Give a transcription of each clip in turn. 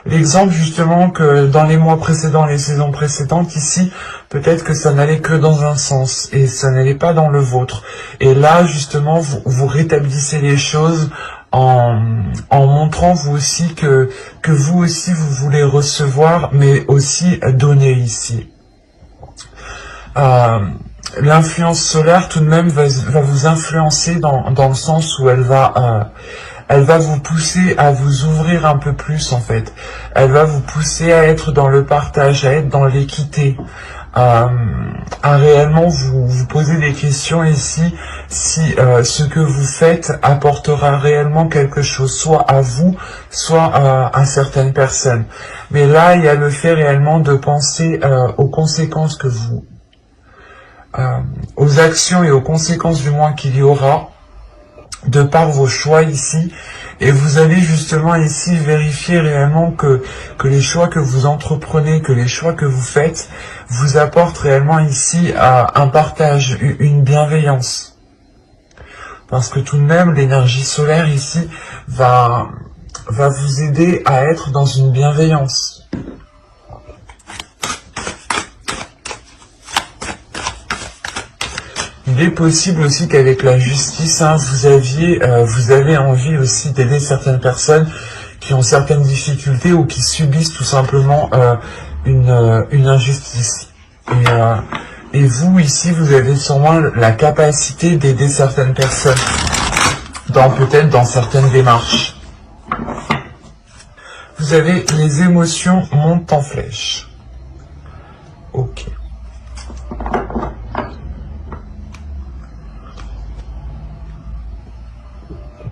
l'exemple justement que dans les mois précédents, les saisons précédentes, ici, peut-être que ça n'allait que dans un sens et ça n'allait pas dans le vôtre. Et là, justement, vous rétablissez les choses en montrant vous aussi que vous aussi vous voulez recevoir, mais aussi donner ici. L'influence solaire tout de même va vous influencer dans le sens où elle va vous pousser à vous ouvrir un peu plus en fait. Elle va vous pousser à être dans le partage, à être dans l'équité, à réellement vous poser des questions ici si ce que vous faites apportera réellement quelque chose, soit à vous, soit à certaines personnes. Mais là, il y a le fait réellement de penser aux conséquences que vous... aux actions et aux conséquences du moins qu'il y aura de par vos choix ici, et vous allez justement ici vérifier réellement que les choix que vous entreprenez, que les choix que vous faites, vous apportent réellement ici un partage, une bienveillance. Parce que tout de même, l'énergie solaire ici va vous aider à être dans une bienveillance. Il est possible aussi qu'avec la justice, vous avez envie aussi d'aider certaines personnes qui ont certaines difficultés ou qui subissent tout simplement une injustice. Et vous, ici, vous avez sûrement la capacité d'aider certaines personnes, peut-être dans certaines démarches. Vous avez les émotions montent en flèche. Ok.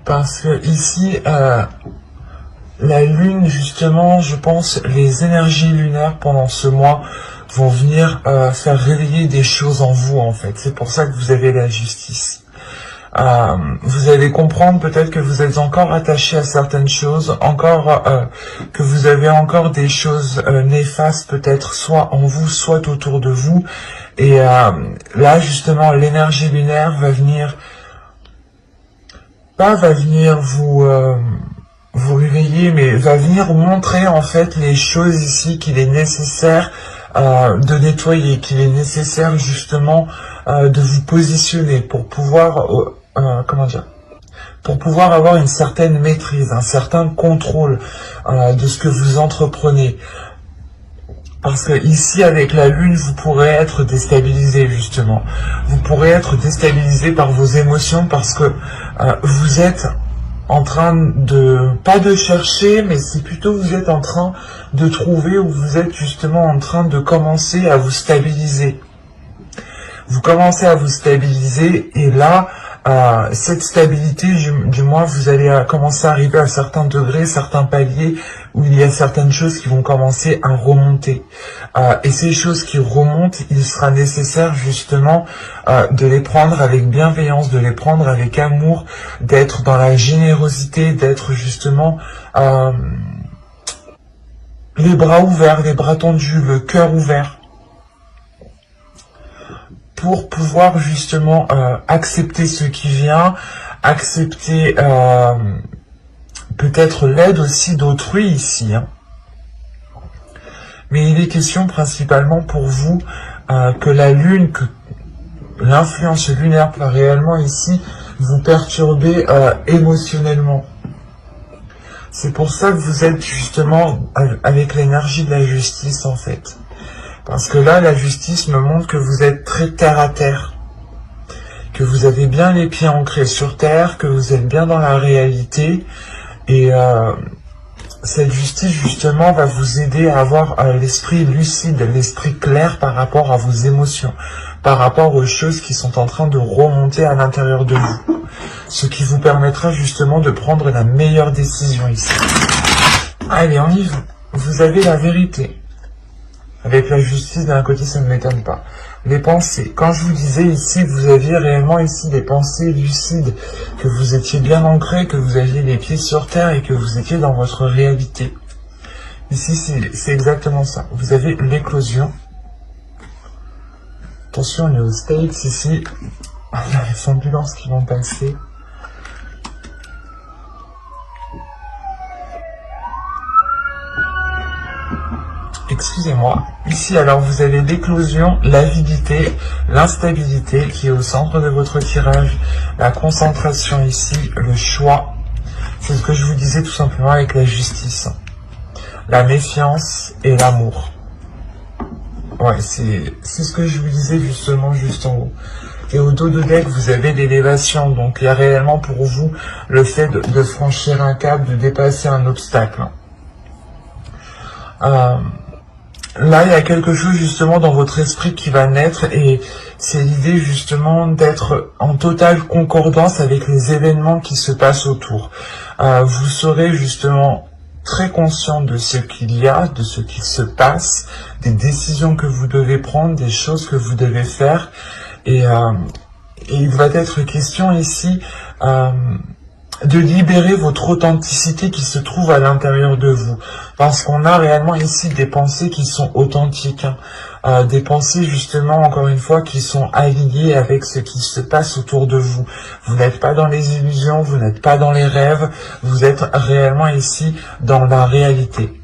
Parce que ici, la lune, justement, je pense, les énergies lunaires pendant ce mois vont venir faire réveiller des choses en vous, en fait. C'est pour ça que vous avez la justice. Vous allez comprendre peut-être que vous êtes encore attaché à certaines choses, que vous avez encore des choses néfastes peut-être, soit en vous, soit autour de vous. Et là, justement, l'énergie lunaire va venir... vous réveiller, mais va venir montrer en fait les choses ici qu'il est nécessaire de nettoyer, qu'il est nécessaire justement de vous positionner pour pouvoir, pour pouvoir avoir une certaine maîtrise, un certain contrôle de ce que vous entreprenez. Parce que ici, avec la lune, vous pourrez être déstabilisé, justement. Vous pourrez être déstabilisé par vos émotions parce que vous êtes en train de, pas de chercher, mais c'est plutôt vous êtes en train de trouver, ou vous êtes justement en train de commencer à vous stabiliser. Vous commencez à vous stabiliser et là, cette stabilité, du moins, vous allez commencer à arriver à certains degrés, certains paliers, où il y a certaines choses qui vont commencer à remonter. Et ces choses qui remontent, il sera nécessaire justement de les prendre avec bienveillance, de les prendre avec amour, d'être dans la générosité, d'être justement les bras ouverts, les bras tendus, le cœur ouvert, pour pouvoir justement accepter ce qui vient, accepter peut-être l'aide aussi d'autrui ici. Mais il est question principalement pour vous que la lune, que l'influence lunaire peut réellement ici vous perturber émotionnellement. C'est pour ça que vous êtes justement avec l'énergie de la justice en fait. Parce que là, la justice me montre que vous êtes très terre à terre, que vous avez bien les pieds ancrés sur terre, que vous êtes bien dans la réalité, et cette justice justement va vous aider à avoir l'esprit lucide, l'esprit clair par rapport à vos émotions, par rapport aux choses qui sont en train de remonter à l'intérieur de vous, ce qui vous permettra justement de prendre la meilleure décision ici. Allez, on y va. Vous avez la vérité. Avec la justice d'un côté, ça ne m'étonne pas. Les pensées. Quand je vous disais ici que vous aviez réellement ici des pensées lucides, que vous étiez bien ancré, que vous aviez les pieds sur terre et que vous étiez dans votre réalité. Ici, c'est exactement ça. Vous avez l'éclosion. Attention, on est aux States ici. Il y a les ambulances qui vont passer. excusez-moi. Ici, alors, vous avez l'éclosion, l'avidité, l'instabilité qui est au centre de votre tirage, la concentration ici, le choix. C'est ce que je vous disais tout simplement avec la justice. La méfiance et l'amour. Ouais, c'est ce que je vous disais justement juste en haut. Et au dos de deck, vous avez l'élévation. Donc, il y a réellement pour vous le fait de franchir un cap, de dépasser un obstacle. Là, il y a quelque chose justement dans votre esprit qui va naître et c'est l'idée justement d'être en totale concordance avec les événements qui se passent autour. Vous serez justement très conscient de ce qu'il y a, de ce qui se passe, des décisions que vous devez prendre, des choses que vous devez faire. Et il va être question ici de libérer votre authenticité qui se trouve à l'intérieur de vous. Parce qu'on a réellement ici des pensées qui sont authentiques. Des pensées justement, encore une fois, qui sont alignées avec ce qui se passe autour de vous. Vous n'êtes pas dans les illusions, vous n'êtes pas dans les rêves, vous êtes réellement ici dans la réalité.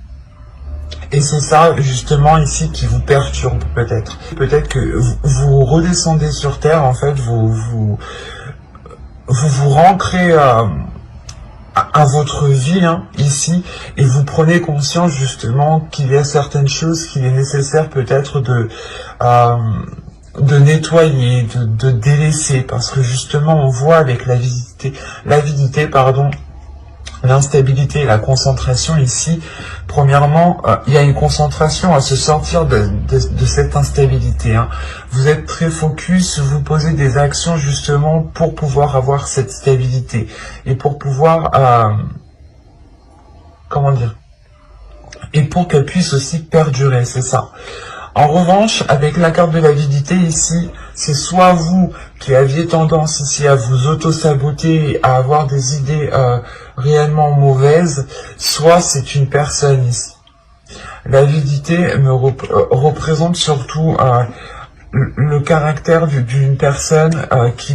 Et c'est ça, justement, ici, qui vous perturbe, peut-être. Peut-être que vous redescendez sur Terre, en fait, vous rentrez à votre vie, hein, ici, et vous prenez conscience, justement, qu'il y a certaines choses qu'il est nécessaire, peut-être, de nettoyer, de délaisser, parce que, justement, on voit avec l'avidité, pardon, l'instabilité et la concentration ici, premièrement, il y a une concentration à se sortir de cette instabilité. Hein. Vous êtes très focus, vous posez des actions justement pour pouvoir avoir cette stabilité et pour pouvoir, comment dire, et pour qu'elle puisse aussi perdurer, c'est ça. En revanche, avec la carte de l'avidité ici, c'est soit vous qui aviez tendance ici à vous auto-saboter, à avoir des idées réellement mauvaises, soit c'est une personne ici. L'avidité me représente surtout le caractère d'une personne qui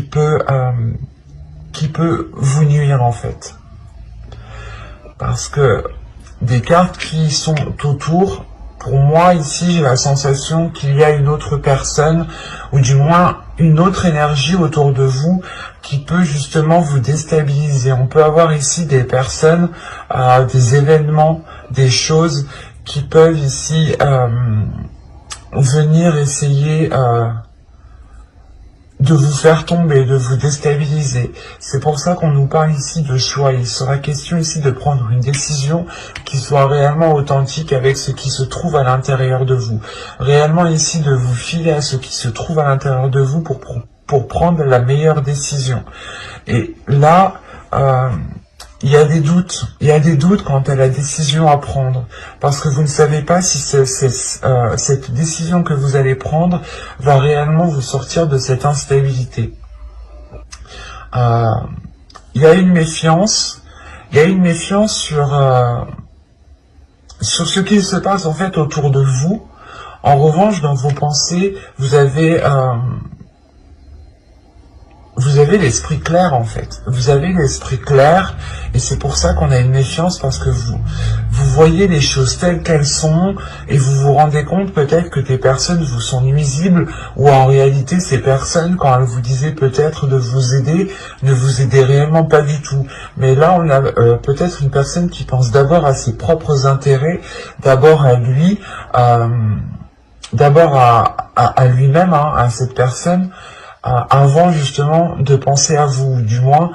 peut vous nuire en fait. Parce que des cartes qui sont autour, pour moi, ici, j'ai la sensation qu'il y a une autre personne, ou du moins une autre énergie autour de vous qui peut justement vous déstabiliser. On peut avoir ici des personnes, des événements, des choses qui peuvent ici venir essayer de vous faire tomber, de vous déstabiliser. C'est pour ça qu'on nous parle ici de choix. Il sera question ici de prendre une décision qui soit réellement authentique avec ce qui se trouve à l'intérieur de vous. Réellement ici de vous filer à ce qui se trouve à l'intérieur de vous pour prendre la meilleure décision. Et là, il y a des doutes quant à la décision à prendre, parce que vous ne savez pas si cette décision que vous allez prendre va réellement vous sortir de cette instabilité. Il y a une méfiance sur ce qui se passe en fait autour de vous. En revanche, dans vos pensées, vous avez l'esprit clair en fait. Vous avez l'esprit clair et c'est pour ça qu'on a une méfiance parce que vous voyez les choses telles qu'elles sont et vous vous rendez compte peut-être que des personnes vous sont nuisibles ou en réalité ces personnes quand elles vous disaient peut-être de vous aider ne vous aidaient réellement pas du tout. Mais là on a peut-être une personne qui pense d'abord à ses propres intérêts, d'abord à lui, d'abord à lui-même, hein, à cette personne. Avant justement de penser à vous, du moins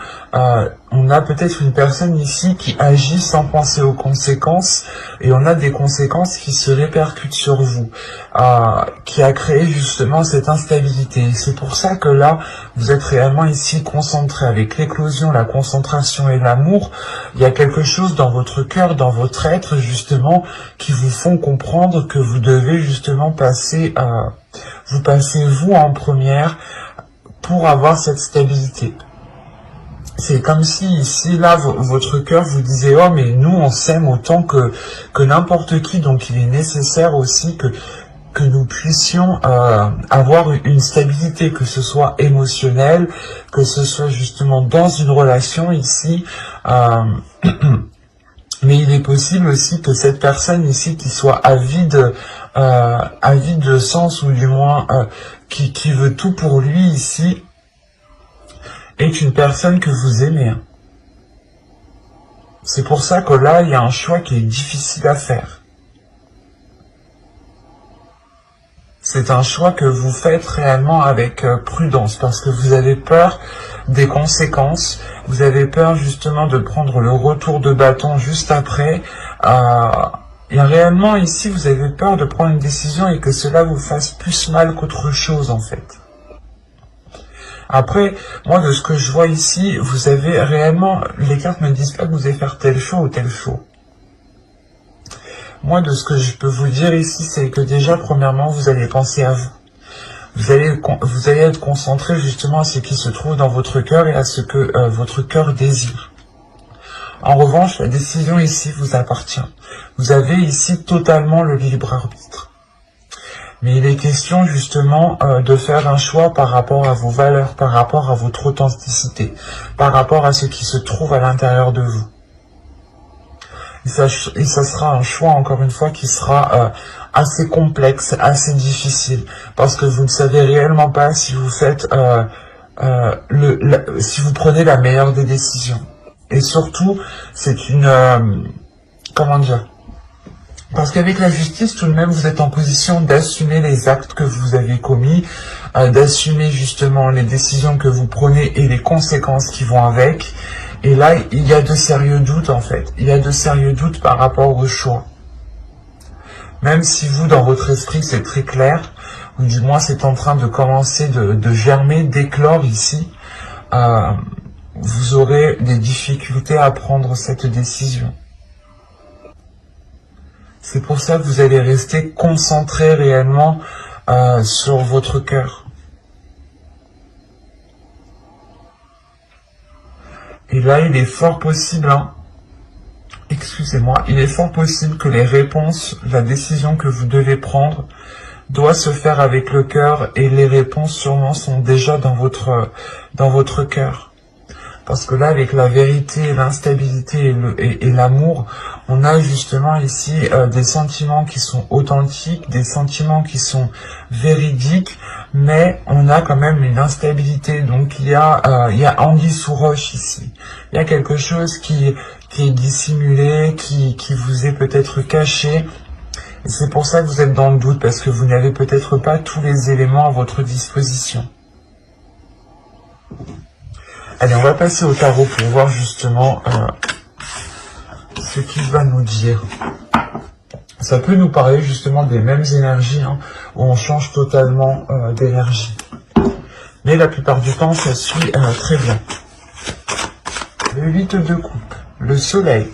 on a peut-être une personne ici qui agit sans penser aux conséquences et on a des conséquences qui se répercutent sur vous, qui a créé justement cette instabilité. C'est pour ça que là vous êtes réellement ici concentré avec l'éclosion, la concentration et l'amour. Il y a quelque chose dans votre cœur, dans votre être justement qui vous font comprendre que vous devez justement passer vous en première pour avoir cette stabilité. C'est comme si ici, là, votre cœur vous disait « Oh, mais nous, on s'aime autant que n'importe qui, donc il est nécessaire aussi que nous puissions avoir une stabilité, que ce soit émotionnelle, que ce soit justement dans une relation ici. » Mais il est possible aussi que cette personne ici qui soit avide de sens, ou du moins qui veut tout pour lui ici, est une personne que vous aimez. Hein. C'est pour ça que là, il y a un choix qui est difficile à faire. C'est un choix que vous faites réellement avec prudence, parce que vous avez peur des conséquences, vous avez peur justement de prendre le retour de bâton juste après. Et réellement ici, vous avez peur de prendre une décision et que cela vous fasse plus mal qu'autre chose en fait. Après, moi de ce que je vois ici, vous avez réellement, les cartes ne disent pas que vous allez faire tel choix ou tel choix. Moi, de ce que je peux vous dire ici, c'est que déjà, premièrement, vous allez penser à vous. Vous allez être concentré justement à ce qui se trouve dans votre cœur et à ce que votre cœur désire. En revanche, la décision ici vous appartient. Vous avez ici totalement le libre arbitre. Mais il est question justement de faire un choix par rapport à vos valeurs, par rapport à votre authenticité, par rapport à ce qui se trouve à l'intérieur de vous. Et ça sera un choix, encore une fois, qui sera assez complexe, assez difficile, parce que vous ne savez réellement pas si vous faites, si vous prenez la meilleure des décisions. Et surtout, c'est une, comment dire, parce qu'avec la justice, tout de même, vous êtes en position d'assumer les actes que vous avez commis, d'assumer justement les décisions que vous prenez et les conséquences qui vont avec. Et là, il y a de sérieux doutes en fait. Il y a de sérieux doutes par rapport au choix. Même si vous, dans votre esprit, c'est très clair, ou du moins c'est en train de commencer de germer, d'éclore ici, vous aurez des difficultés à prendre cette décision. C'est pour ça que vous allez rester concentré réellement sur votre cœur. Et là, il est fort possible, excusez-moi, il est fort possible que les réponses, la décision que vous devez prendre, doit se faire avec le cœur, et les réponses sûrement sont déjà dans votre cœur. Parce que là, avec la vérité, l'instabilité et l'amour, on a justement ici des sentiments qui sont authentiques, des sentiments qui sont véridiques, mais on a quand même une instabilité. Donc il y a anguille sous roche ici. Il y a quelque chose qui est dissimulé, qui vous est peut-être caché. Et c'est pour ça que vous êtes dans le doute, parce que vous n'avez peut-être pas tous les éléments à votre disposition. Allez, on va passer au tarot pour voir justement ce qu'il va nous dire. Ça peut nous parler justement des mêmes énergies, où on change totalement d'énergie. Mais la plupart du temps, ça suit très bien. Le 8 de coupe, le soleil,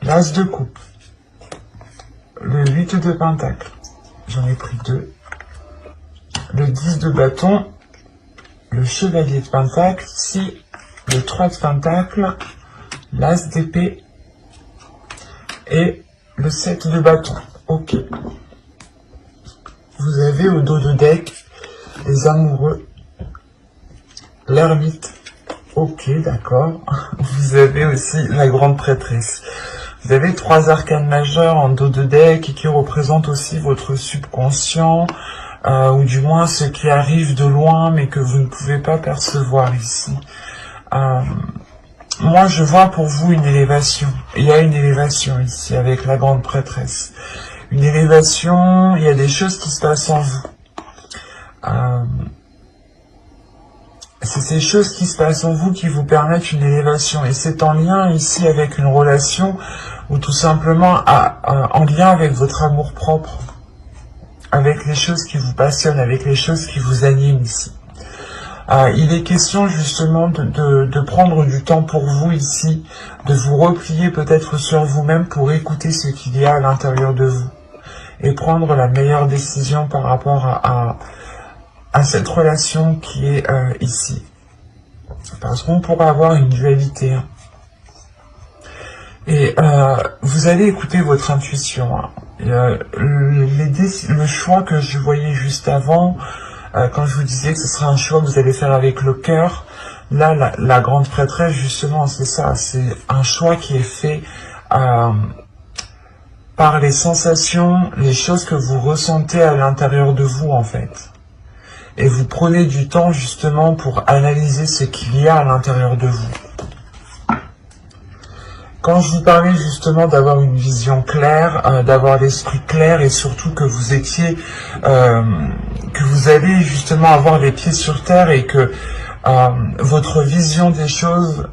l'as de coupe, le 8 de pentacle, j'en ai pris 2, le 10 de bâton, le chevalier de pentacle, ici, le 3 de pentacle, l'as d'épée et le 7 de bâton. Ok. Vous avez au dos de deck les amoureux, l'ermite. Ok, d'accord. Vous avez aussi la grande prêtresse. Vous avez 3 arcanes majeures en dos de deck qui représentent aussi votre subconscient, ou du moins ce qui arrive de loin mais que vous ne pouvez pas percevoir ici. Moi je vois pour vous une élévation. Il y a une élévation ici avec la grande prêtresse. Une élévation, il y a des choses qui se passent en vous. C'est ces choses qui se passent en vous qui vous permettent une élévation. Et c'est en lien ici avec une relation, ou tout simplement en lien avec votre amour propre, avec les choses qui vous passionnent, avec les choses qui vous animent ici. Il est question justement de prendre du temps pour vous ici, de vous replier peut-être sur vous-même pour écouter ce qu'il y a à l'intérieur de vous, et prendre la meilleure décision par rapport à cette relation qui est ici. Parce qu'on pourrait avoir une dualité. Et vous allez écouter votre intuition. Le choix que je voyais juste avant, quand je vous disais que ce sera un choix que vous allez faire avec le cœur, Là, la grande prêtresse, justement, c'est ça. C'est un choix qui est fait par les sensations, les choses que vous ressentez à l'intérieur de vous, en fait. Et vous prenez du temps, justement, pour analyser ce qu'il y a à l'intérieur de vous. Quand je vous parlais justement d'avoir une vision claire, d'avoir l'esprit clair et surtout que vous étiez, que vous allez justement avoir les pieds sur terre et que votre vision des choses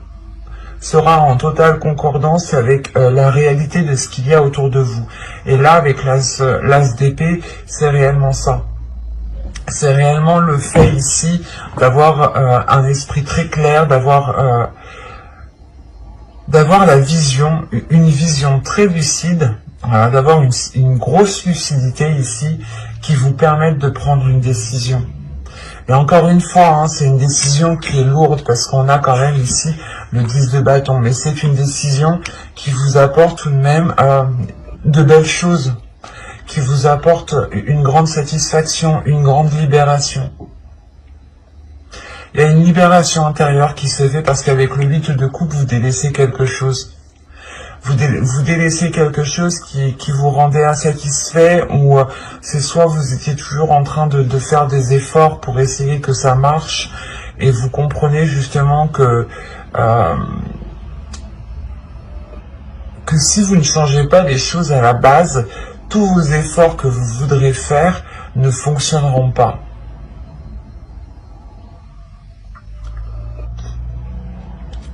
sera en totale concordance avec la réalité de ce qu'il y a autour de vous. Et là, avec l'as d'épée, c'est réellement ça. C'est réellement le fait ici d'avoir un esprit très clair, d'avoir la vision, une vision très lucide, d'avoir une grosse lucidité ici qui vous permette de prendre une décision. Et encore une fois, hein, c'est une décision qui est lourde parce qu'on a quand même ici le 10 de bâton, mais c'est une décision qui vous apporte tout de même de belles choses, qui vous apporte une grande satisfaction, une grande libération. Il y a une libération intérieure qui se fait parce qu'avec le 8 de coupe, vous délaissez quelque chose. Vous délaissez quelque chose qui vous rendait insatisfait ou c'est soit vous étiez toujours en train de faire des efforts pour essayer que ça marche et vous comprenez justement que si vous ne changez pas les choses à la base, tous vos efforts que vous voudrez faire ne fonctionneront pas.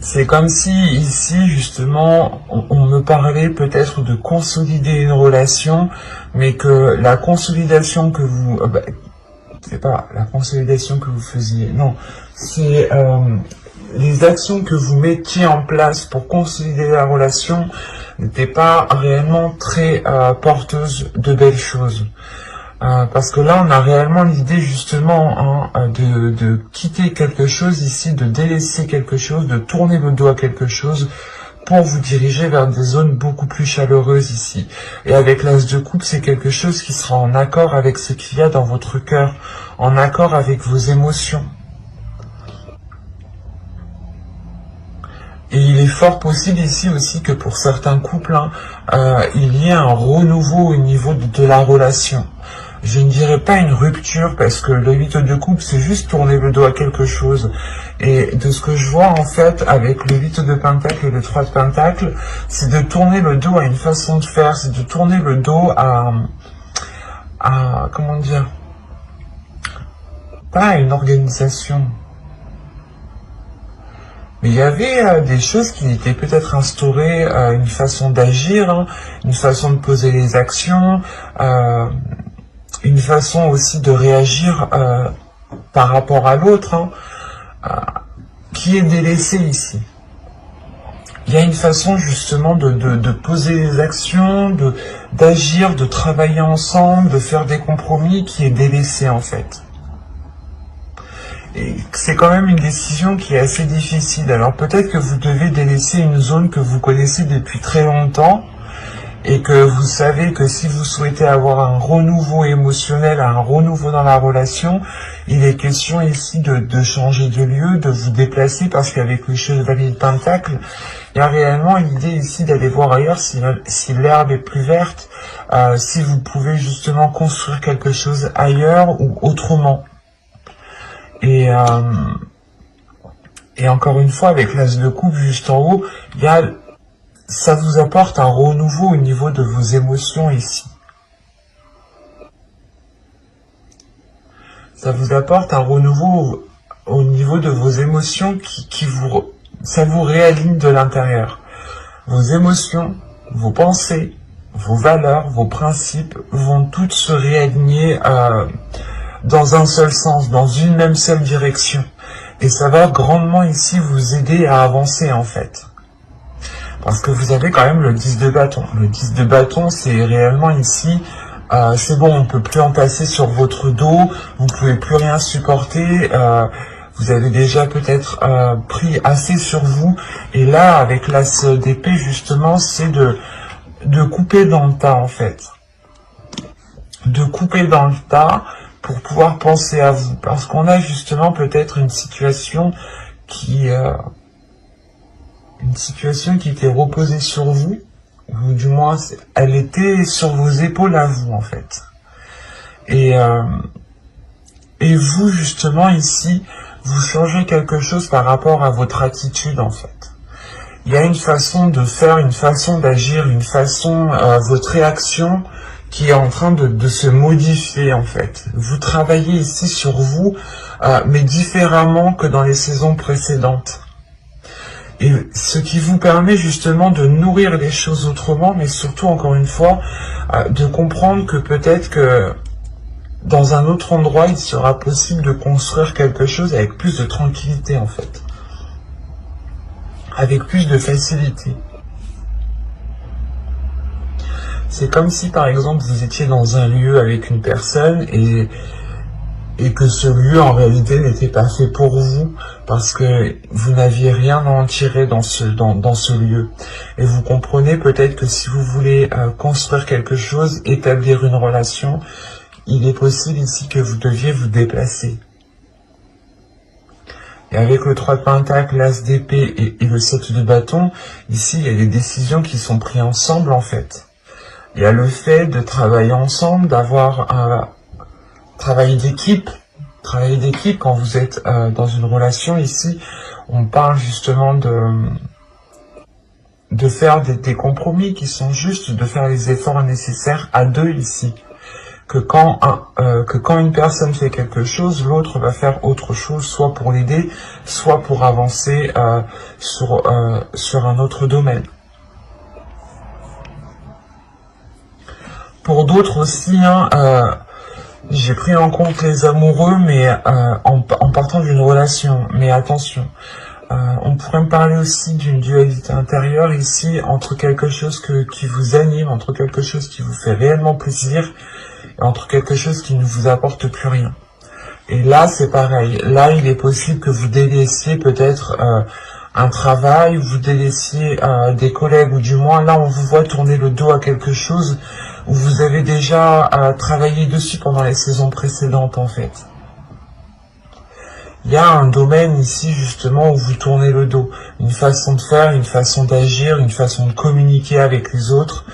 C'est comme si ici, justement, on me parlait peut-être de consolider une relation, mais que la consolidation que vous... c'est pas la consolidation que vous faisiez, non. C'est les actions que vous mettiez en place pour consolider la relation n'étaient pas réellement très porteuses de belles choses. Parce que là, on a réellement l'idée justement de quitter quelque chose ici, de délaisser quelque chose, de tourner le dos à quelque chose pour vous diriger vers des zones beaucoup plus chaleureuses ici. Et avec l'as de coupe, c'est quelque chose qui sera en accord avec ce qu'il y a dans votre cœur, en accord avec vos émotions. Et il est fort possible ici aussi que pour certains couples, il y ait un renouveau au niveau de la relation. Je ne dirais pas une rupture parce que le 8 de coupe, c'est juste tourner le dos à quelque chose. Et de ce que je vois en fait avec le 8 de pentacle et le 3 de pentacle, c'est de tourner le dos à une façon de faire, c'est de tourner le dos à comment dire, pas à une organisation. Mais il y avait des choses qui étaient peut-être instaurées, une façon d'agir, une façon de poser les actions, une façon aussi de réagir par rapport à l'autre, qui est délaissée ici. Il y a une façon justement de poser les actions, d'agir, de travailler ensemble, de faire des compromis qui est délaissée en fait. Et c'est quand même une décision qui est assez difficile. Alors peut-être que vous devez délaisser une zone que vous connaissez depuis très longtemps, et que vous savez que si vous souhaitez avoir un renouveau émotionnel, un renouveau dans la relation, il est question ici de changer de lieu, de vous déplacer, parce qu'avec le chevalier de pentacle, il y a réellement l'idée ici d'aller voir ailleurs si l'herbe est plus verte, si vous pouvez justement construire quelque chose ailleurs ou autrement. Et encore une fois, avec l'as de coupe juste en haut, il y a... ça vous apporte un renouveau au niveau de vos émotions ici. Ça vous apporte un renouveau au niveau de vos émotions ça vous réaligne de l'intérieur. Vos émotions, vos pensées, vos valeurs, vos principes vont toutes se réaligner dans un seul sens, dans une même seule direction. Et ça va grandement ici vous aider à avancer en fait. Parce que vous avez quand même le 10 de bâton. Le 10 de bâton, c'est réellement ici, c'est bon, on ne peut plus en passer sur votre dos, vous ne pouvez plus rien supporter, vous avez déjà peut-être pris assez sur vous. Et là, avec l'as d'épée, justement, c'est de couper dans le tas, en fait. De couper dans le tas pour pouvoir penser à vous. Parce qu'on a justement peut-être une situation une situation qui était reposée sur vous, ou du moins elle était sur vos épaules à vous en fait. Et vous justement ici, vous changez quelque chose par rapport à votre attitude en fait. Il y a une façon de faire, une façon d'agir, une façon, votre réaction qui est en train de se modifier en fait. Vous travaillez ici sur vous, mais différemment que dans les saisons précédentes. Et ce qui vous permet justement de nourrir les choses autrement, mais surtout encore une fois, de comprendre que peut-être que dans un autre endroit, il sera possible de construire quelque chose avec plus de tranquillité en fait. Avec plus de facilité. C'est comme si par exemple vous étiez dans un lieu avec une personne et que ce lieu en réalité n'était pas fait pour vous parce que vous n'aviez rien à en tirer dans ce lieu. Et vous comprenez peut-être que si vous voulez construire quelque chose, établir une relation, il est possible ici que vous deviez vous déplacer. Et avec le 3 de Pentacle, l'As d'épée et le 7 de bâton, ici il y a des décisions qui sont prises ensemble en fait. Il y a le fait de travailler ensemble, d'avoir un travail d'équipe. Travail d'équipe, quand vous êtes dans une relation ici, on parle justement de faire des compromis qui sont justes, de faire les efforts nécessaires à deux ici. Que quand une personne fait quelque chose, l'autre va faire autre chose, soit pour l'aider, soit pour avancer sur un autre domaine. Pour d'autres aussi, j'ai pris en compte les amoureux, mais en partant d'une relation. Mais attention, on pourrait me parler aussi d'une dualité intérieure ici, entre quelque chose qui vous anime, entre quelque chose qui vous fait réellement plaisir, entre quelque chose qui ne vous apporte plus rien. Et là, c'est pareil. Là, il est possible que vous délaissiez peut-être un travail, vous délaissiez des collègues, ou du moins, là, on vous voit tourner le dos à quelque chose où vous avez déjà travaillé dessus pendant les saisons précédentes, en fait. Il y a un domaine ici, justement, où vous tournez le dos. Une façon de faire, une façon d'agir, une façon de communiquer avec les autres,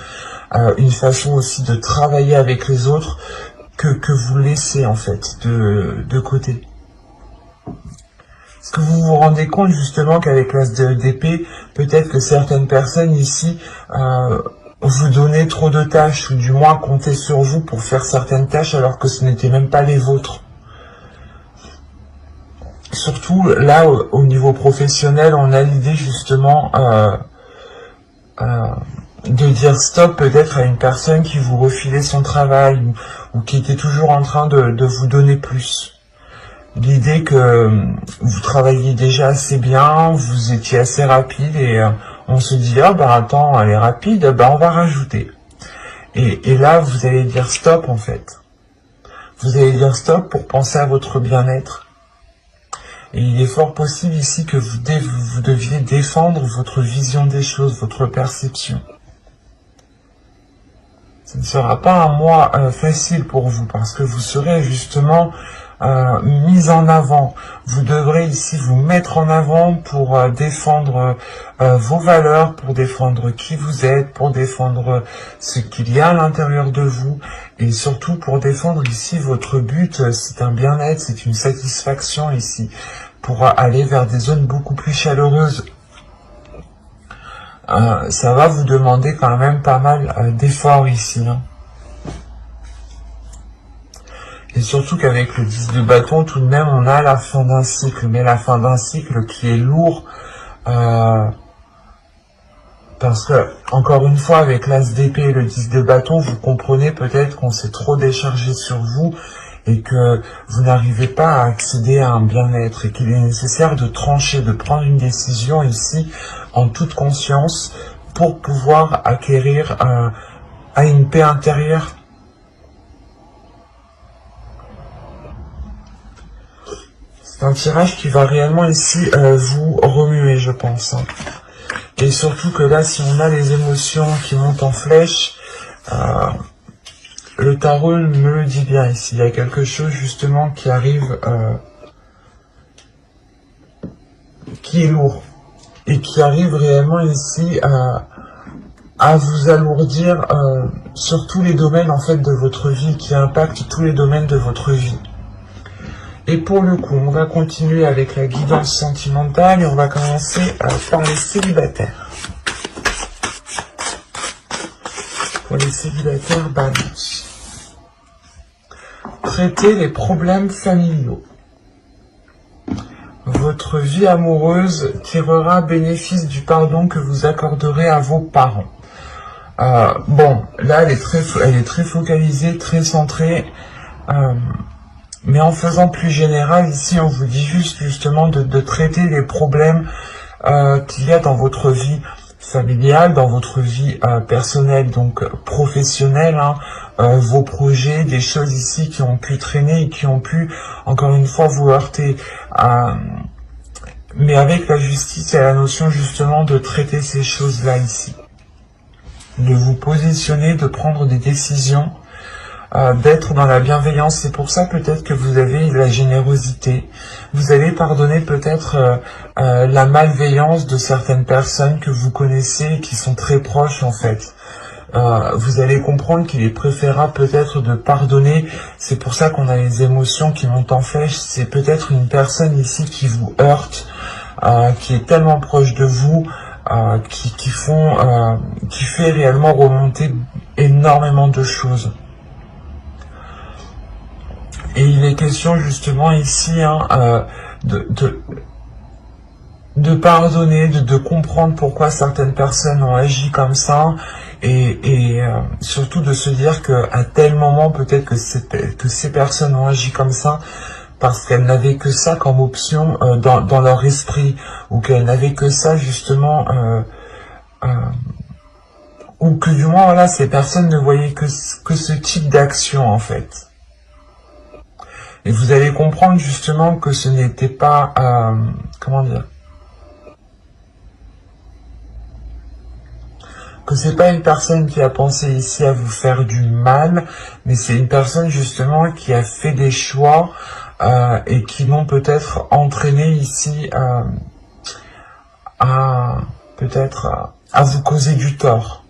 une façon aussi de travailler avec les autres que vous laissez en fait de côté. Est-ce que vous vous rendez compte justement qu'avec l'As d'épée, peut-être que certaines personnes ici vous donnaient trop de tâches ou du moins comptaient sur vous pour faire certaines tâches alors que ce n'étaient même pas les vôtres. Surtout là au niveau professionnel, on a l'idée justement de dire stop peut-être à une personne qui vous refilait son travail ou qui était toujours en train de vous donner plus. L'idée que vous travailliez déjà assez bien, vous étiez assez rapide et on se dit ah bah attends elle est rapide, bah on va rajouter. Et là vous allez dire stop en fait. Vous allez dire stop pour penser à votre bien-être. Et il est fort possible ici que vous deviez défendre votre vision des choses, votre perception. Ce ne sera pas un mois facile pour vous parce que vous serez justement mis en avant. Vous devrez ici vous mettre en avant pour défendre vos valeurs, pour défendre qui vous êtes, pour défendre ce qu'il y a à l'intérieur de vous et surtout pour défendre ici votre but. C'est un bien-être, c'est une satisfaction ici pour aller vers des zones beaucoup plus chaleureuses. Ça va vous demander quand même pas mal d'efforts ici. Hein. Et surtout qu'avec le 10 de bâton, tout de même, on a la fin d'un cycle. Mais la fin d'un cycle qui est lourd. Parce que, encore une fois, avec l'As d'épée et le 10 de bâton, vous comprenez peut-être qu'on s'est trop déchargé sur vous et que vous n'arrivez pas à accéder à un bien-être et qu'il est nécessaire de trancher, de prendre une décision ici en toute conscience pour pouvoir acquérir à une paix intérieure. C'est un tirage qui va réellement ici vous remuer, je pense. Hein. Et surtout que là, si on a les émotions qui montent en flèche, le tarot me le dit bien ici. Il y a quelque chose justement qui arrive qui est lourd et qui arrive réellement ici à vous alourdir sur tous les domaines en fait de votre vie, qui impacte tous les domaines de votre vie. Et pour le coup, on va continuer avec la guidance sentimentale et on va commencer par les célibataires. Pour les célibataires, balance. Traitez les problèmes familiaux. Votre vie amoureuse tirera bénéfice du pardon que vous accorderez à vos parents. Bon, là, elle est très focalisée, très centrée. Mais en faisant plus général, ici, on vous dit juste justement de traiter les problèmes qu'il y a dans votre vie familiale, dans votre vie personnelle, donc professionnelle, hein, vos projets, des choses ici qui ont pu traîner et qui ont pu, encore une fois, vous heurter. Mais avec la justice, il y a la notion justement de traiter ces choses-là ici. De vous positionner, de prendre des décisions, d'être dans la bienveillance. C'est pour ça peut-être que vous avez la générosité. Vous allez pardonner peut-être la malveillance de certaines personnes que vous connaissez, qui sont très proches en fait. Vous allez comprendre qu'il est préférable peut-être de pardonner. C'est pour ça qu'on a les émotions qui montent en flèche. C'est peut-être une personne ici qui vous heurte, qui est tellement proche de vous, qui fait réellement remonter énormément de choses. Et il est question justement ici de pardonner, de comprendre pourquoi certaines personnes ont agi comme ça, et surtout de se dire qu'à tel moment peut-être que ces personnes ont agi comme ça parce qu'elles n'avaient que ça comme option dans leur esprit, ou qu'elles n'avaient que ça justement, ou que du moins voilà, ces personnes ne voyaient que ce type d'action en fait. Et vous allez comprendre justement que ce n'était pas, comment dire, que c'est pas une personne qui a pensé ici à vous faire du mal, mais c'est une personne justement qui a fait des choix et qui l'ont peut-être entraîné ici à vous causer du tort.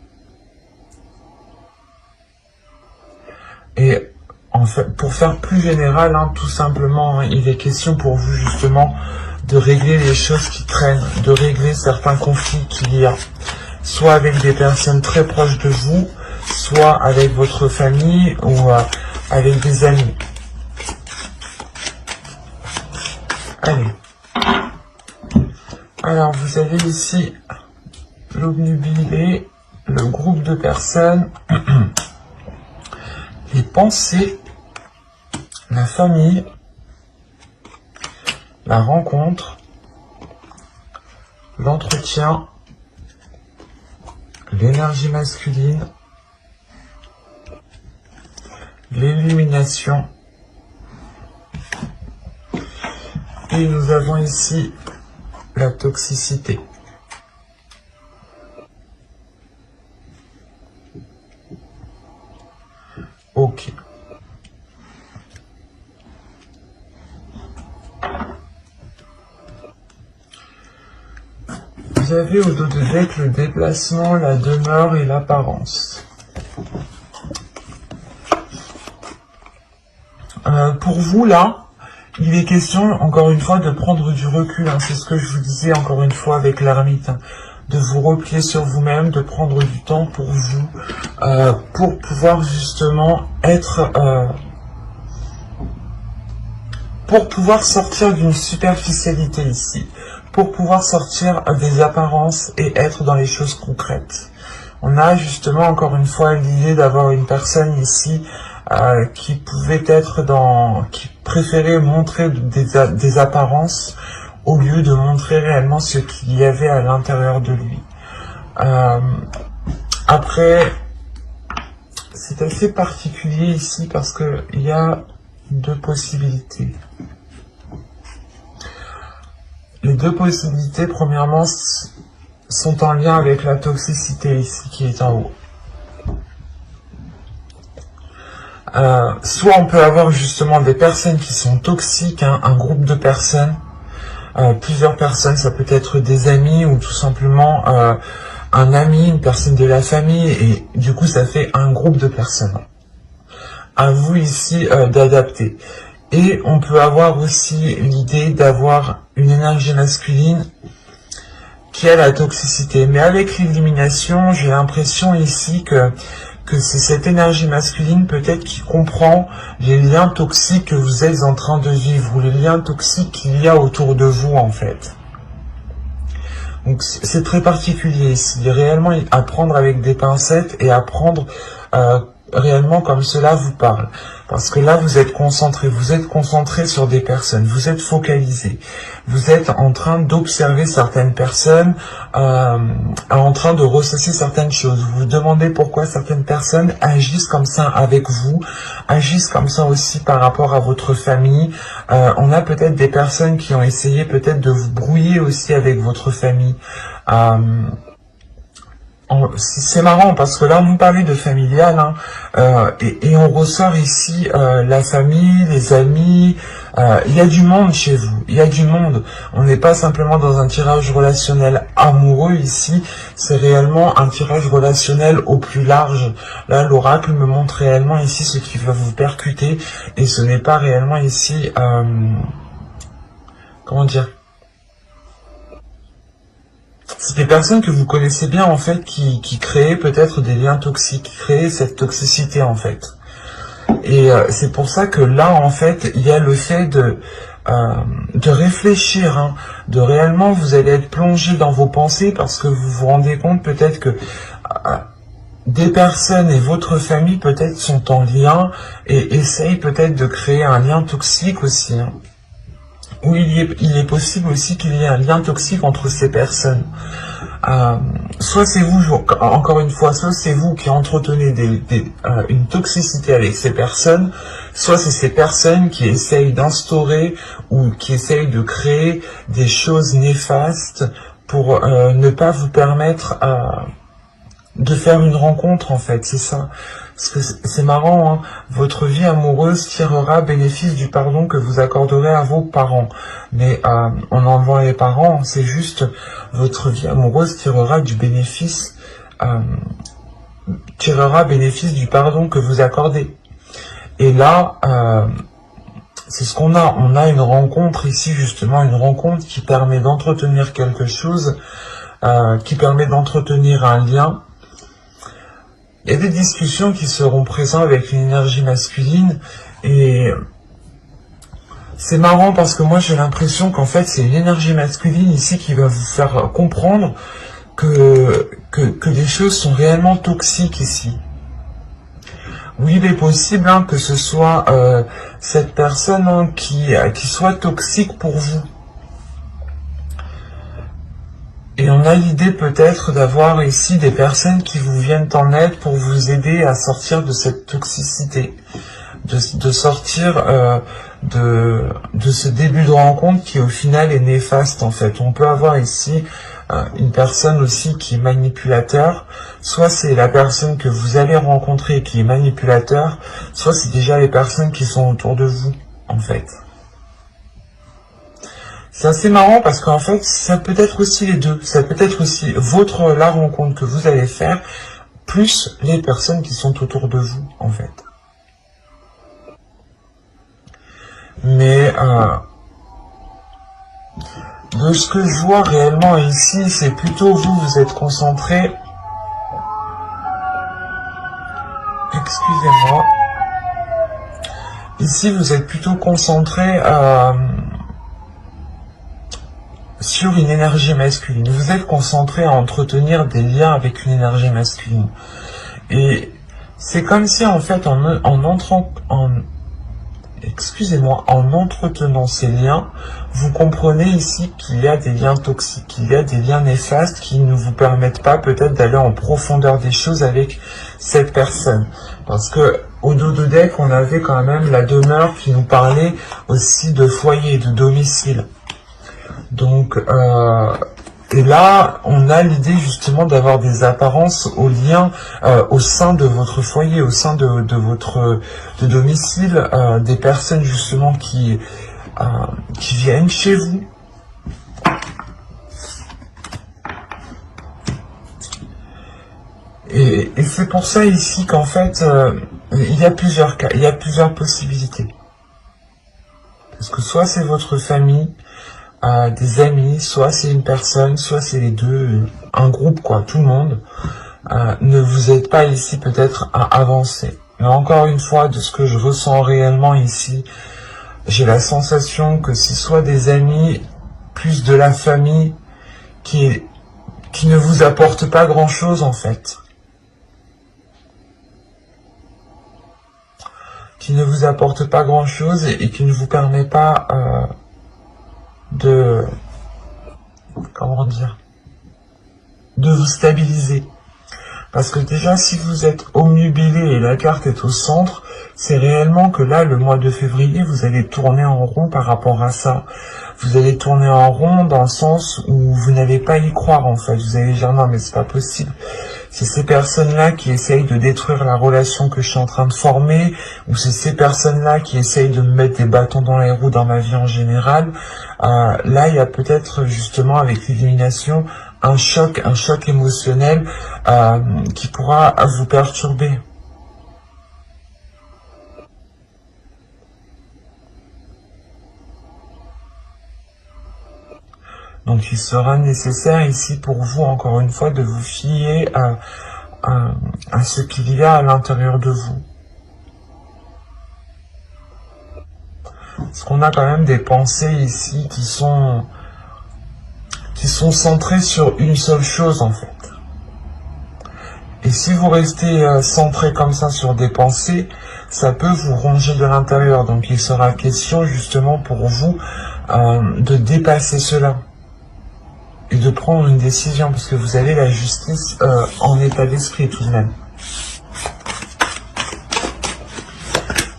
Et en fait, pour faire plus général, hein, tout simplement, hein, il est question pour vous justement de régler les choses qui traînent, de régler certains conflits qu'il y a, soit avec des personnes très proches de vous, soit avec votre famille ou avec des amis. Allez. Alors, vous avez ici l'obnubilé, le groupe de personnes, les pensées, la famille, la rencontre, l'entretien, l'énergie masculine, l'illumination, et nous avons ici la toxicité. Ok. Vous avez au dos de deck le déplacement, la demeure et l'apparence. Pour vous là, il est question encore une fois de prendre du recul, hein, c'est ce que je vous disais encore une fois avec l'ermite, hein, de vous replier sur vous-même, de prendre du temps pour vous, pour pouvoir justement être, pour pouvoir sortir d'une superficialité ici, pour pouvoir sortir des apparences et être dans les choses concrètes. On a justement encore une fois l'idée d'avoir une personne ici qui pouvait être qui préférait montrer des apparences au lieu de montrer réellement ce qu'il y avait à l'intérieur de lui. Après, c'est assez particulier ici parce que il y a deux possibilités. Les deux possibilités, premièrement, sont en lien avec la toxicité ici qui est en haut. Soit on peut avoir justement des personnes qui sont toxiques, hein, un groupe de personnes plusieurs personnes, ça peut être des amis ou tout simplement un ami, une personne de la famille, et du coup ça fait un groupe de personnes. À vous ici d'adapter. Et on peut avoir aussi l'idée d'avoir une énergie masculine qui a la toxicité. Mais avec l'élimination, j'ai l'impression ici que c'est cette énergie masculine peut-être qui comprend les liens toxiques que vous êtes en train de vivre, ou les liens toxiques qu'il y a autour de vous en fait. Donc c'est très particulier ici, réellement à prendre avec des pincettes et à prendre réellement comme cela vous parle. Parce que là vous êtes concentré sur des personnes, vous êtes focalisé, vous êtes en train d'observer certaines personnes, en train de ressasser certaines choses. Vous vous demandez pourquoi certaines personnes agissent comme ça avec vous, agissent comme ça aussi par rapport à votre famille. On a peut-être des personnes qui ont essayé peut-être de vous brouiller aussi avec votre famille. C'est marrant parce que là on nous parlait de familial et on ressort ici la famille, les amis, il y a du monde chez vous, il y a du monde. On n'est pas simplement dans un tirage relationnel amoureux ici, c'est réellement un tirage relationnel au plus large. Là l'oracle me montre réellement ici ce qui va vous percuter et ce n'est pas réellement ici, comment dire, c'est des personnes que vous connaissez bien en fait qui créent peut-être des liens toxiques, qui créent cette toxicité en fait. Et c'est pour ça que là en fait il y a le fait de réfléchir, de réellement vous allez être plongé dans vos pensées parce que vous vous rendez compte peut-être que des personnes et votre famille peut-être sont en lien et essayent peut-être de créer un lien toxique aussi. Où il est possible aussi qu'il y ait un lien toxique entre ces personnes. Soit c'est vous, encore une fois, soit c'est vous qui entretenez une toxicité avec ces personnes, soit c'est ces personnes qui essayent d'instaurer ou qui essayent de créer des choses néfastes pour ne pas vous permettre de faire une rencontre en fait, c'est ça. Parce que c'est marrant, votre vie amoureuse tirera bénéfice du pardon que vous accorderez à vos parents. Mais en enlevant les parents, c'est juste votre vie amoureuse tirera du bénéfice, du pardon que vous accordez. Et là, c'est ce qu'on a. On a une rencontre ici, justement, une rencontre qui permet d'entretenir quelque chose, qui permet d'entretenir un lien. Il y a des discussions qui seront présentes avec une énergie masculine et c'est marrant parce que moi j'ai l'impression qu'en fait c'est une énergie masculine ici qui va vous faire comprendre que les choses sont réellement toxiques ici. Oui, il est possible que ce soit cette personne qui soit toxique pour vous. Et on a l'idée peut-être d'avoir ici des personnes qui vous viennent en aide pour vous aider à sortir de cette toxicité, de sortir de ce début de rencontre qui au final est néfaste en fait. On peut avoir ici une personne aussi qui est manipulateur, soit c'est la personne que vous allez rencontrer qui est manipulateur, soit c'est déjà les personnes qui sont autour de vous en fait. C'est assez marrant parce qu'en fait, ça peut être aussi les deux. Ça peut être aussi la rencontre que vous allez faire, plus les personnes qui sont autour de vous, en fait. Mais, de ce que je vois réellement ici, c'est plutôt vous êtes concentré. Excusez-moi. Ici, vous êtes plutôt concentré sur une énergie masculine. Vous êtes concentré à entretenir des liens avec une énergie masculine. Et c'est comme si en fait en entretenant ces liens, vous comprenez ici qu'il y a des liens toxiques, qu'il y a des liens néfastes qui ne vous permettent pas peut-être d'aller en profondeur des choses avec cette personne. Parce que au dos de deck, on avait quand même la demeure qui nous parlait aussi de foyer, de domicile. Donc, et là, on a l'idée justement d'avoir des apparences au lien au sein de votre foyer, au sein de votre domicile, des personnes justement qui viennent chez vous Et c'est pour ça ici qu'en fait, il y a plusieurs cas, il y a plusieurs possibilités. Parce que soit c'est votre famille, des amis, soit c'est une personne, soit c'est les deux, un groupe quoi, tout le monde. Ne vous aide pas ici peut-être à avancer. Mais encore une fois, de ce que je ressens réellement ici, j'ai la sensation que c'est soit des amis, plus de la famille, qui ne vous apporte pas grand-chose en fait. Qui ne vous apporte pas grand-chose et qui ne vous permet pas de... Comment dire, de vous stabiliser. Parce que déjà, si vous êtes omnubilé et la carte est au centre, c'est réellement que là, le mois de février, vous allez tourner en rond par rapport à ça. Vous allez tourner en rond dans le sens où vous n'allez pas y croire, en fait. Vous allez dire, non, mais c'est pas possible. C'est ces personnes-là qui essayent de détruire la relation que je suis en train de former, ou c'est ces personnes-là qui essayent de me mettre des bâtons dans les roues dans ma vie en général. Là, il y a peut-être, justement, avec l'élimination, un choc émotionnel qui pourra vous perturber. Donc il sera nécessaire ici pour vous, encore une fois, de vous fier à ce qu'il y a à l'intérieur de vous. Parce qu'on a quand même des pensées ici qui sont centrées sur une seule chose en fait. Et si vous restez centré comme ça sur des pensées, ça peut vous ronger de l'intérieur. Donc il sera question justement pour vous de dépasser cela. Et de prendre une décision, parce que vous avez la justice en état d'esprit tout de même.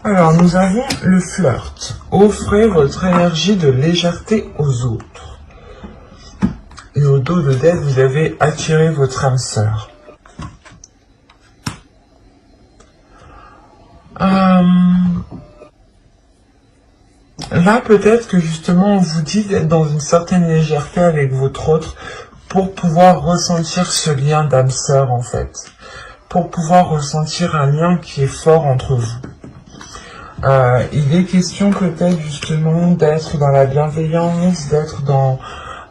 Alors, nous avons le flirt. Offrez votre énergie de légèreté aux autres. Et au dos de deck, vous avez attiré votre âme sœur. Là, peut-être que justement, on vous dit d'être dans une certaine légèreté avec votre autre pour pouvoir ressentir ce lien d'âme sœur, en fait. Pour pouvoir ressentir un lien qui est fort entre vous. Il est question peut-être justement d'être dans la bienveillance, d'être dans...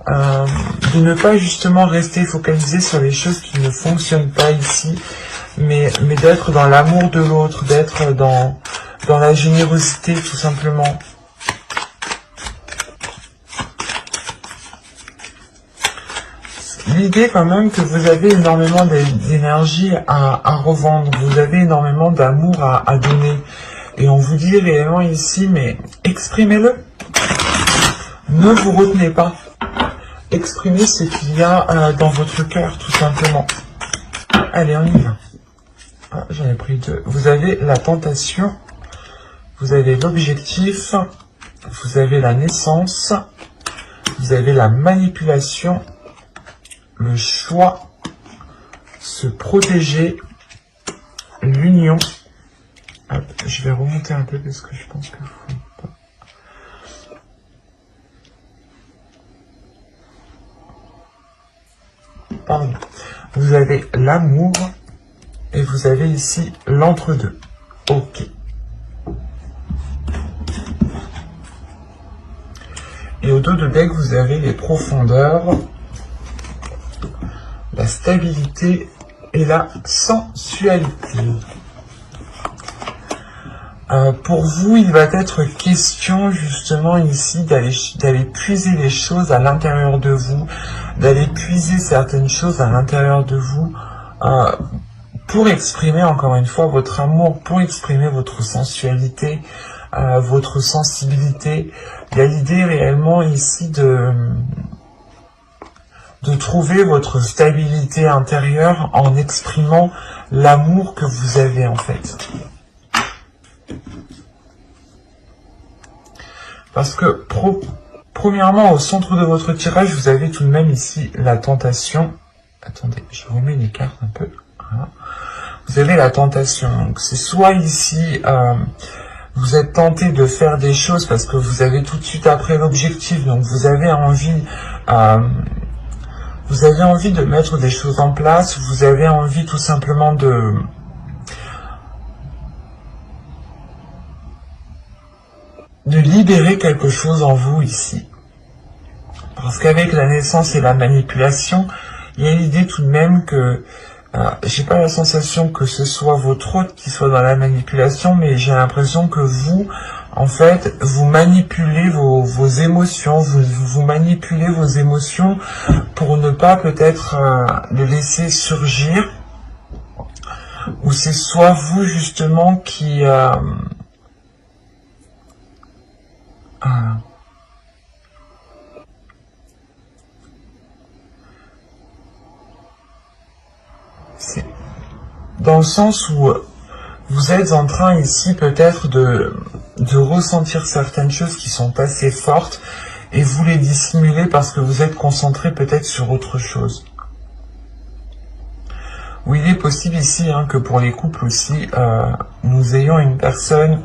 de ne pas justement rester focalisé sur les choses qui ne fonctionnent pas ici, mais d'être dans l'amour de l'autre, d'être dans la générosité tout simplement. L'idée quand même que vous avez énormément d'énergie à revendre, vous avez énormément d'amour à donner. Et on vous dit réellement ici, mais exprimez-le. Ne vous retenez pas. Exprimez ce qu'il y a dans votre cœur, tout simplement. Allez, on y va. Ah, j'en ai pris deux. Vous avez la tentation, vous avez l'objectif, vous avez la naissance, vous avez la manipulation, le choix, se protéger, l'union. Je vais remonter un peu parce que je pense que vous... Pardon. Vous avez l'amour et vous avez ici l'entre-deux. Ok. Et au dos de deck, vous avez les profondeurs, la stabilité et la sensualité. Pour vous, il va être question justement ici d'aller puiser les choses à l'intérieur de vous, d'aller puiser certaines choses à l'intérieur de vous pour exprimer encore une fois votre amour, pour exprimer votre sensualité, votre sensibilité. Il y a l'idée réellement ici de trouver votre stabilité intérieure en exprimant l'amour que vous avez en fait. Parce que, premièrement, au centre de votre tirage, vous avez tout de même ici la tentation. Attendez, je remets les cartes un peu. Voilà. Vous avez la tentation. Donc, c'est soit ici, vous êtes tenté de faire des choses parce que vous avez tout de suite après l'objectif. Donc, vous avez envie Vous avez envie de mettre des choses en place, vous avez envie tout simplement de libérer quelque chose en vous ici. Parce qu'avec la naissance et la manipulation, il y a l'idée tout de même que j'ai pas la sensation que ce soit votre hôte qui soit dans la manipulation, mais j'ai l'impression que vous, en fait, vous manipulez vos émotions, vous manipulez vos émotions pour ne pas peut-être les laisser surgir, ou c'est soit vous justement qui c'est dans le sens où vous êtes en train ici peut-être de ressentir certaines choses qui sont assez fortes et vous les dissimulez parce que vous êtes concentré peut-être sur autre chose. Ou il est possible ici que pour les couples aussi, nous ayons une personne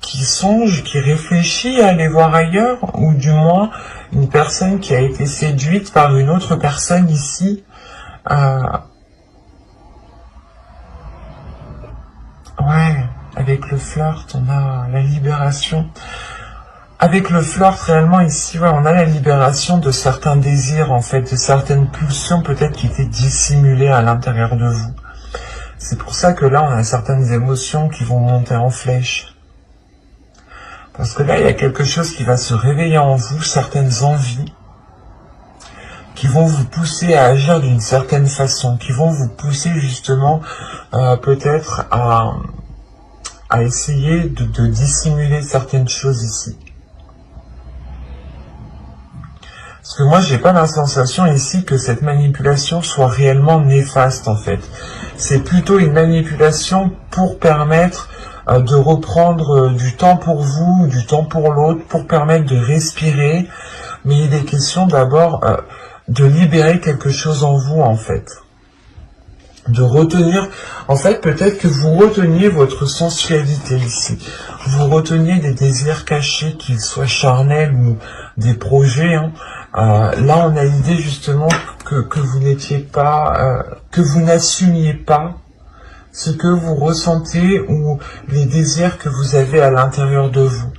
qui songe, qui réfléchit à aller voir ailleurs, ou du moins une personne qui a été séduite par une autre personne ici. Ouais, avec le flirt, on a la libération. Avec le flirt, réellement, ici, ouais, on a la libération de certains désirs, en fait, de certaines pulsions, peut-être, qui étaient dissimulées à l'intérieur de vous. C'est pour ça que là, on a certaines émotions qui vont monter en flèche. Parce que là, il y a quelque chose qui va se réveiller en vous, certaines envies, qui vont vous pousser à agir d'une certaine façon, qui vont vous pousser, justement, peut-être à essayer de dissimuler certaines choses ici. Parce que moi, j'ai pas la sensation ici que cette manipulation soit réellement néfaste, en fait. C'est plutôt une manipulation pour permettre de reprendre du temps pour vous, du temps pour l'autre, pour permettre de respirer. Mais il est question d'abord de libérer quelque chose en vous, en fait. De retenir, en fait, peut-être que vous reteniez votre sensualité ici. Vous reteniez des désirs cachés, qu'ils soient charnels ou des projets, là, on a l'idée justement que vous n'étiez pas, que vous n'assumiez pas ce que vous ressentez ou les désirs que vous avez à l'intérieur de vous.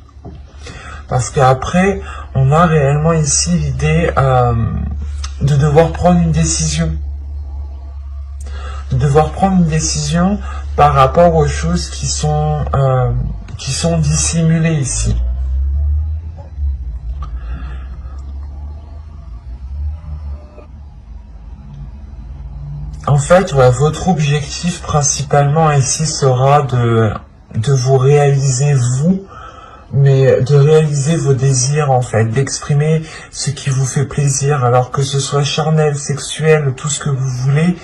Parce qu'après, on a réellement ici l'idée de devoir prendre une décision. De devoir prendre une décision par rapport aux choses qui sont dissimulées ici. En fait, ouais, votre objectif principalement ici sera de vous réaliser vous, mais de réaliser vos désirs en fait, d'exprimer ce qui vous fait plaisir, alors que ce soit charnel, sexuel, tout ce que vous voulez.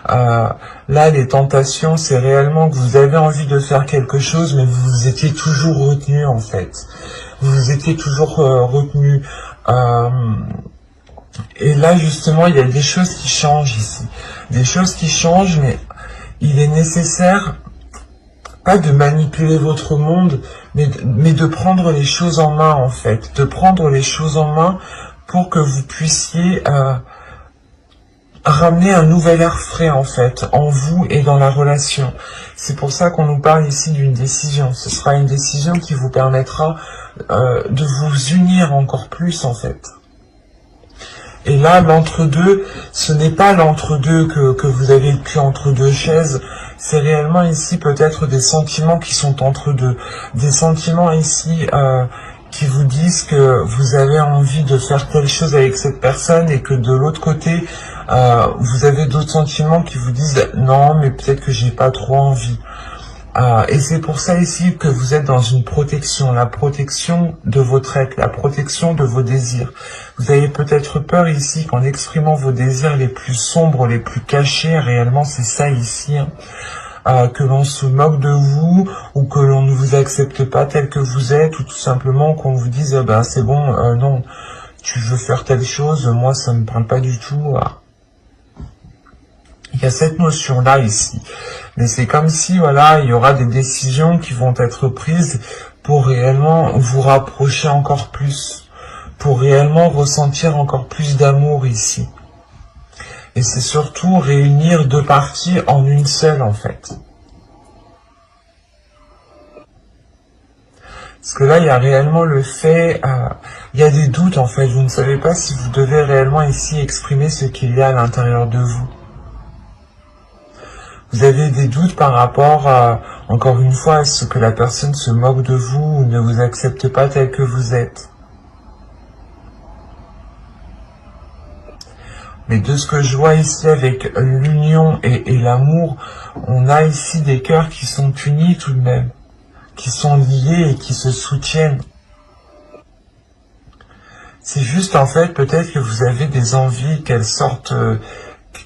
Là, les tentations, c'est réellement que vous avez envie de faire quelque chose, mais vous étiez toujours retenu en fait. Vous étiez toujours retenu. Et là, justement, il y a des choses qui changent ici. Des choses qui changent, mais il est nécessaire, pas de manipuler votre monde, mais de prendre les choses en main, en fait. De prendre les choses en main pour que vous puissiez ramener un nouvel air frais, en fait, en vous et dans la relation. C'est pour ça qu'on nous parle ici d'une décision. Ce sera une décision qui vous permettra de vous unir encore plus, en fait. Et là, l'entre-deux, ce n'est pas l'entre-deux que vous avez le cul entre deux chaises, c'est réellement ici peut-être des sentiments qui sont entre deux. Des sentiments ici qui vous disent que vous avez envie de faire telle chose avec cette personne et que de l'autre côté, vous avez d'autres sentiments qui vous disent « Non, mais peut-être que j'ai pas trop envie ». Et c'est pour ça ici que vous êtes dans une protection, la protection de votre être, la protection de vos désirs. Vous avez peut-être peur ici qu'en exprimant vos désirs les plus sombres, les plus cachés, réellement c'est ça ici, que l'on se moque de vous, ou que l'on ne vous accepte pas tel que vous êtes, ou tout simplement qu'on vous dise ben c'est bon, non, tu veux faire telle chose, moi ça me parle pas du tout. Il y a cette notion-là ici. Mais c'est comme si, voilà, il y aura des décisions qui vont être prises pour réellement vous rapprocher encore plus. pour réellement ressentir encore plus d'amour ici. Et c'est surtout réunir deux parties en une seule, en fait. Parce que là, il y a réellement le fait, il y a des doutes, en fait. Vous ne savez pas si vous devez réellement ici exprimer ce qu'il y a à l'intérieur de vous. Vous avez des doutes par rapport à, encore une fois, à ce que la personne se moque de vous ou ne vous accepte pas tel que vous êtes. Mais de ce que je vois ici avec l'union et l'amour, on a ici des cœurs qui sont unis tout de même, qui sont liés et qui se soutiennent. C'est juste en fait peut-être que vous avez des envies qu'elles sortent,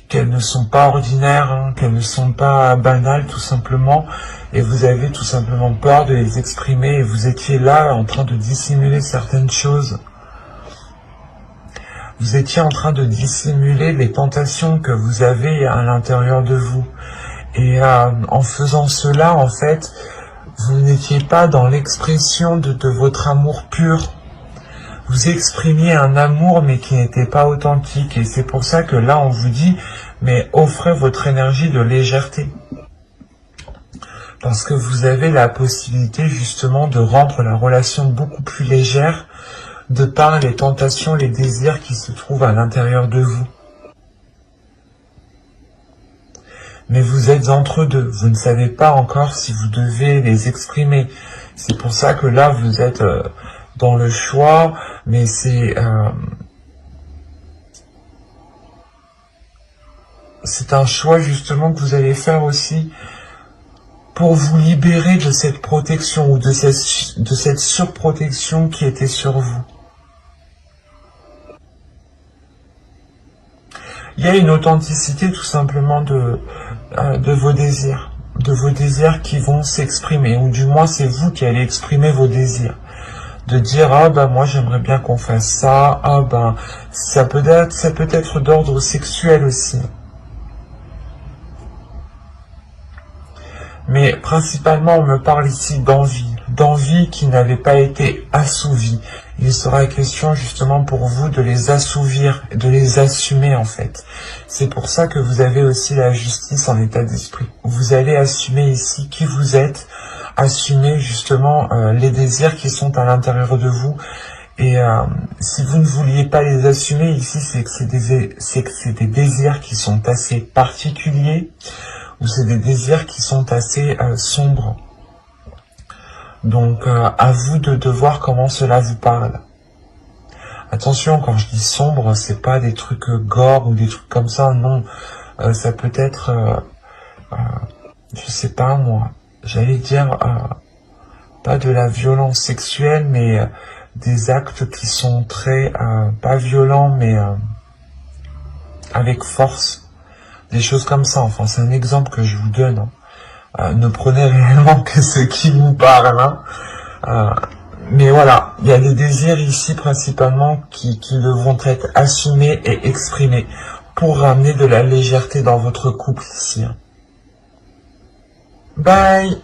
qu'elles ne sont pas ordinaires, hein, qu'elles ne sont pas banales tout simplement, et vous avez tout simplement peur de les exprimer et vous étiez là en train de dissimuler certaines choses. Vous étiez en train de dissimuler les tentations que vous avez à l'intérieur de vous. Et en faisant cela, en fait, vous n'étiez pas dans l'expression de votre amour pur. Vous exprimiez un amour, mais qui n'était pas authentique. Et c'est pour ça que là, on vous dit, mais offrez votre énergie de légèreté. Parce que vous avez la possibilité, justement, de rendre la relation beaucoup plus légère, de par les tentations, les désirs qui se trouvent à l'intérieur de vous. Mais vous êtes entre deux, vous ne savez pas encore si vous devez les exprimer. C'est pour ça que là, vous êtes dans le choix, mais c'est un choix justement que vous allez faire aussi pour vous libérer de cette protection ou de cette surprotection qui était sur vous. Il y a une authenticité tout simplement de vos désirs qui vont s'exprimer, ou du moins c'est vous qui allez exprimer vos désirs. De dire, ah ben moi j'aimerais bien qu'on fasse ça, ah ben ça peut être d'ordre sexuel aussi. Mais principalement on me parle ici d'envie qui n'avait pas été assouvie. Il sera question justement pour vous de les assouvir, de les assumer en fait. C'est pour ça que vous avez aussi la justice en état d'esprit. Vous allez assumer ici qui vous êtes, assumer justement les désirs qui sont à l'intérieur de vous. Et si vous ne vouliez pas les assumer ici, c'est que c'est des désirs qui sont assez particuliers, ou c'est des désirs qui sont assez sombres. Donc, à vous de voir comment cela vous parle. Attention, quand je dis sombre, c'est pas des trucs gore ou des trucs comme ça, non. Ça peut être, je sais pas moi, j'allais dire, pas de la violence sexuelle, mais des actes qui sont très, pas violents, mais avec force. Des choses comme ça, enfin, c'est un exemple que je vous donne, hein. Ne prenez réellement que ce qui vous parle. Hein. Mais voilà, il y a des désirs ici principalement qui devront être assumés et exprimés pour ramener de la légèreté dans votre couple ici. Bye!